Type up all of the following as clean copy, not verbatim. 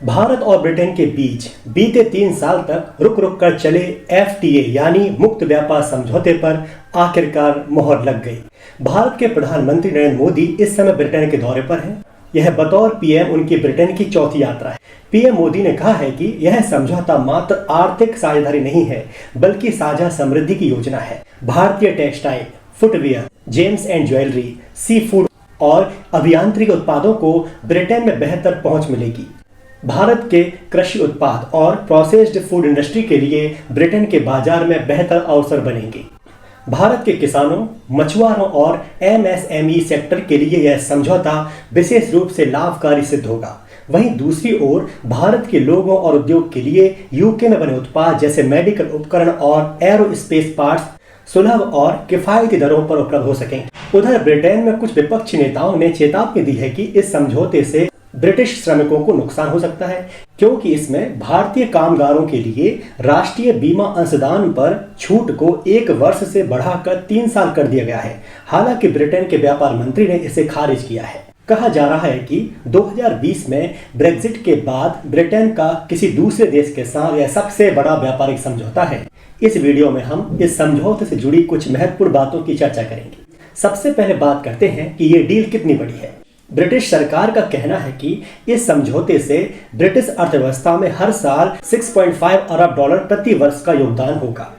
भारत और ब्रिटेन के बीच बीते 3 साल तक रुक रुक कर चले FTA यानी मुक्त व्यापार समझौते पर आखिरकार मोहर लग गई। भारत के प्रधानमंत्री नरेंद्र मोदी इस समय ब्रिटेन के दौरे पर हैं। यह बतौर पीएम उनकी ब्रिटेन की चौथी यात्रा है। पीएम मोदी ने कहा है कि यह समझौता मात्र आर्थिक साझेदारी नहीं है, बल्कि साझा समृद्धि की योजना है। भारतीय textile, footwear, gems and jewellery, sea food और अभियांत्रिक उत्पादों को ब्रिटेन में बेहतर पहुंच मिलेगी। भारत के कृषि उत्पाद और प्रोसेस्ड फूड इंडस्ट्री के लिए ब्रिटेन के बाजार में बेहतर अवसर बनेंगे। भारत के किसानों, मछुआरों और MSME सेक्टर के लिए यह समझौता विशेष रूप से लाभकारी सिद्ध होगा। वहीं दूसरी ओर भारत के लोगों और उद्योग के लिए यूके में बने उत्पाद जैसे मेडिकल उपकरण और एरोस्पेस पार्ट्स सुलभ और किफायती दरों पर उपलब्ध हो सकेंगे। उधर ब्रिटेन में कुछ विपक्षी नेताओं ने चेतावनी दी है कि इस समझौते से ब्रिटिश श्रमिकों को नुकसान हो सकता है, क्योंकि इसमें भारतीय कामगारों के लिए राष्ट्रीय बीमा अंशदान पर छूट को 1 वर्ष से बढ़ाकर 3 साल कर दिया गया है। हालांकि ब्रिटेन के व्यापार मंत्री ने इसे खारिज किया है। कहा जा रहा है कि 2020 में ब्रेक्जिट के बाद ब्रिटेन का किसी दूसरे देश के साथ यह सबसे बड़ा व्यापारिक समझौता है। इस वीडियो में हम इस समझौते से जुड़ी कुछ महत्वपूर्ण बातों की चर्चा करेंगे। सबसे पहले बात करते हैं कि ये डील कितनी बड़ी है। ब्रिटिश सरकार का कहना है कि इस समझौते से ब्रिटिश अर्थव्यवस्था में हर साल 6.5 अरब डॉलर प्रति वर्ष का योगदान होगा।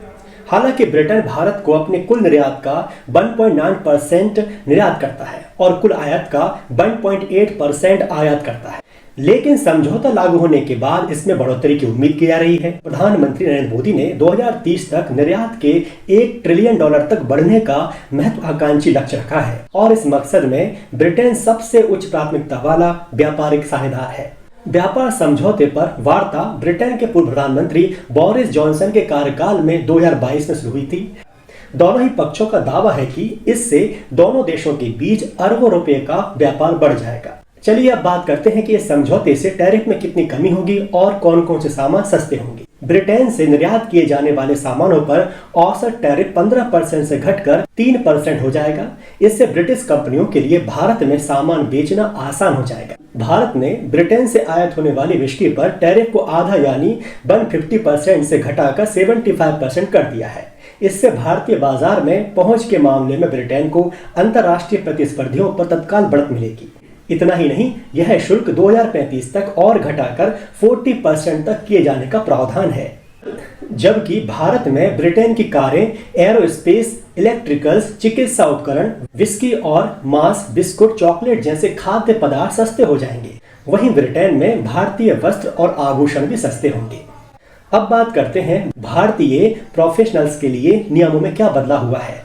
हालांकि ब्रिटेन भारत को अपने कुल निर्यात का 1.9% निर्यात करता है और कुल आयात का 1.8% आयात करता है, लेकिन समझौता लागू होने के बाद इसमें बढ़ोतरी की उम्मीद की जा रही है। प्रधानमंत्री नरेंद्र मोदी ने 2030 तक निर्यात के $1 ट्रिलियन तक बढ़ने का महत्वाकांक्षी लक्ष्य रखा है और इस मकसद में ब्रिटेन सबसे उच्च प्राथमिकता वाला व्यापारिक साझेदार है। व्यापार समझौते पर वार्ता ब्रिटेन के पूर्व प्रधानमंत्री बोरिस जॉनसन के कार्यकाल में 2022 में शुरू हुई थी। दोनों ही पक्षों का दावा है कि इससे दोनों देशों के बीच अरबों रुपए का व्यापार बढ़ जाएगा। चलिए अब बात करते हैं कि इस समझौते से टैरिफ में कितनी कमी होगी और कौन कौन से सामान सस्ते होंगे। ब्रिटेन से निर्यात किए जाने वाले सामानों पर औसत टैरिफ 15% से घटकर 3% हो जाएगा। इससे ब्रिटिश कंपनियों के लिए भारत में सामान बेचना आसान हो जाएगा। भारत ने ब्रिटेन से आयात होने वाली विस्की पर टैरिफ को आधा यानी 150% से घटाकर 75% कर दिया है। इससे भारतीय बाजार में पहुंच के मामले में ब्रिटेन को अंतर्राष्ट्रीय प्रतिस्पर्धियों पर तत्काल बढ़त मिलेगी। इतना ही नहीं, यह शुल्क 2035 तक और घटाकर 40% तक किए जाने का प्रावधान है। जबकि भारत में ब्रिटेन की कारें, एरोस्पेस, इलेक्ट्रिकल्स, चिकित्सा उपकरण, विस्की और मांस, बिस्कुट, चॉकलेट जैसे खाद्य पदार्थ सस्ते हो जाएंगे। वहीं ब्रिटेन में भारतीय वस्त्र और आभूषण भी सस्ते होंगे। अब बात करते हैं भारतीय प्रोफेशनल्स के लिए नियमों में क्या बदला हुआ है।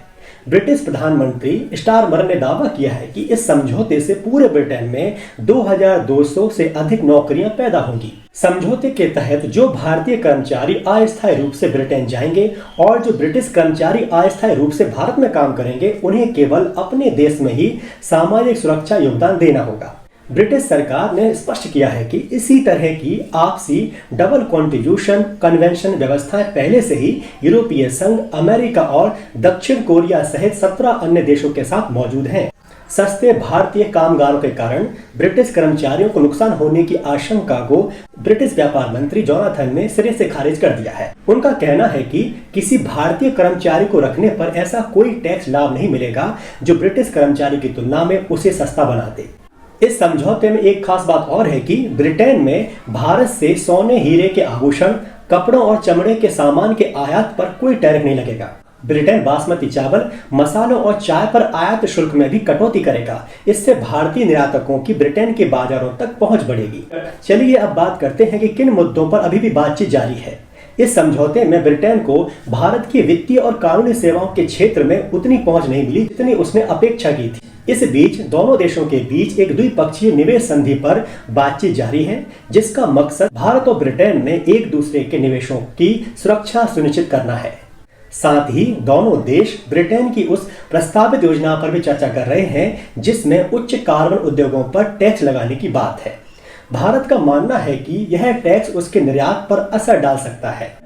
ब्रिटिश प्रधानमंत्री स्टारमर ने दावा किया है कि इस समझौते से पूरे ब्रिटेन में 2200 से अधिक नौकरियां पैदा होंगी। समझौते के तहत जो भारतीय कर्मचारी अस्थायी रूप से ब्रिटेन जाएंगे और जो ब्रिटिश कर्मचारी अस्थायी रूप से भारत में काम करेंगे, उन्हें केवल अपने देश में ही सामाजिक सुरक्षा योगदान देना होगा। ब्रिटिश सरकार ने स्पष्ट किया है कि इसी तरह की आपसी डबल कॉन्ट्रीब्यूशन कन्वेंशन व्यवस्थाएं पहले से ही यूरोपीय संघ, अमेरिका और दक्षिण कोरिया सहित 17 अन्य देशों के साथ मौजूद हैं। सस्ते भारतीय कामगारों के कारण ब्रिटिश कर्मचारियों को नुकसान होने की आशंका को ब्रिटिश व्यापार मंत्री जोनाथन ने सिरे से खारिज कर दिया है। उनका कहना है कि किसी भारतीय कर्मचारी को रखने पर ऐसा कोई टैक्स लाभ नहीं मिलेगा जो ब्रिटिश कर्मचारी की तुलना में उसे सस्ता बना दे। इस समझौते में एक खास बात और है कि ब्रिटेन में भारत से सोने, हीरे के आभूषण, कपड़ों और चमड़े के सामान के आयात पर कोई टैरिफ नहीं लगेगा। ब्रिटेन बासमती चावल, मसालों और चाय पर आयात शुल्क में भी कटौती करेगा। इससे भारतीय निर्यातकों की ब्रिटेन के बाजारों तक पहुंच बढ़ेगी। चलिए अब बात करते हैं कि किन मुद्दों पर अभी भी बातचीत जारी है। इस समझौते में ब्रिटेन को भारत की वित्तीय और कानूनी सेवाओं के क्षेत्र में उतनी पहुंच नहीं मिली जितनी उसने अपेक्षा की थी। इस बीच दोनों देशों के बीच एक द्विपक्षीय निवेश संधि पर बातचीत जारी है, जिसका मकसद भारत और ब्रिटेन में एक दूसरे के निवेशों की सुरक्षा सुनिश्चित करना है। साथ ही दोनों देश ब्रिटेन की उस प्रस्तावित योजना पर भी चर्चा कर रहे हैं जिसमें उच्च कार्बन उद्योगों पर टैक्स लगाने की बात है। भारत का मानना है कि यह टैक्स उसके निर्यात पर असर डाल सकता है।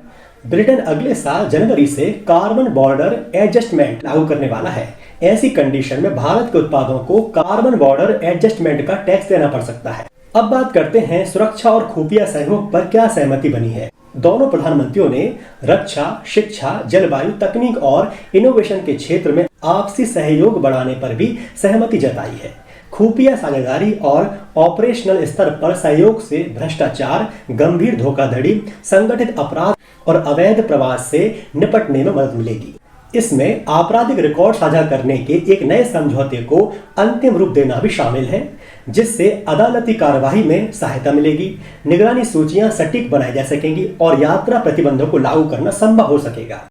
ब्रिटेन अगले साल जनवरी से कार्बन बॉर्डर एडजस्टमेंट लागू करने वाला है। ऐसी कंडीशन में भारत के उत्पादों को कार्बन बॉर्डर एडजस्टमेंट का टैक्स देना पड़ सकता है। अब बात करते हैं सुरक्षा और खुफिया सहयोग पर क्या सहमति बनी है। दोनों प्रधानमंत्रियों ने रक्षा, शिक्षा, जलवायु, तकनीक और इनोवेशन के क्षेत्र में आपसी सहयोग बढ़ाने पर भी सहमति जताई है। खुफिया साझेदारी और ऑपरेशनल स्तर पर सहयोग से भ्रष्टाचार, गंभीर धोखाधड़ी, संगठित अपराध और अवैध प्रवास से निपटने में मदद मिलेगी। इसमें आपराधिक रिकॉर्ड साझा करने के एक नए समझौते को अंतिम रूप देना भी शामिल है, जिससे अदालती कार्यवाही में सहायता मिलेगी, निगरानी सूचियां सटीक बनाई जा सकेंगी और यात्रा प्रतिबंधों को लागू करना संभव हो सकेगा।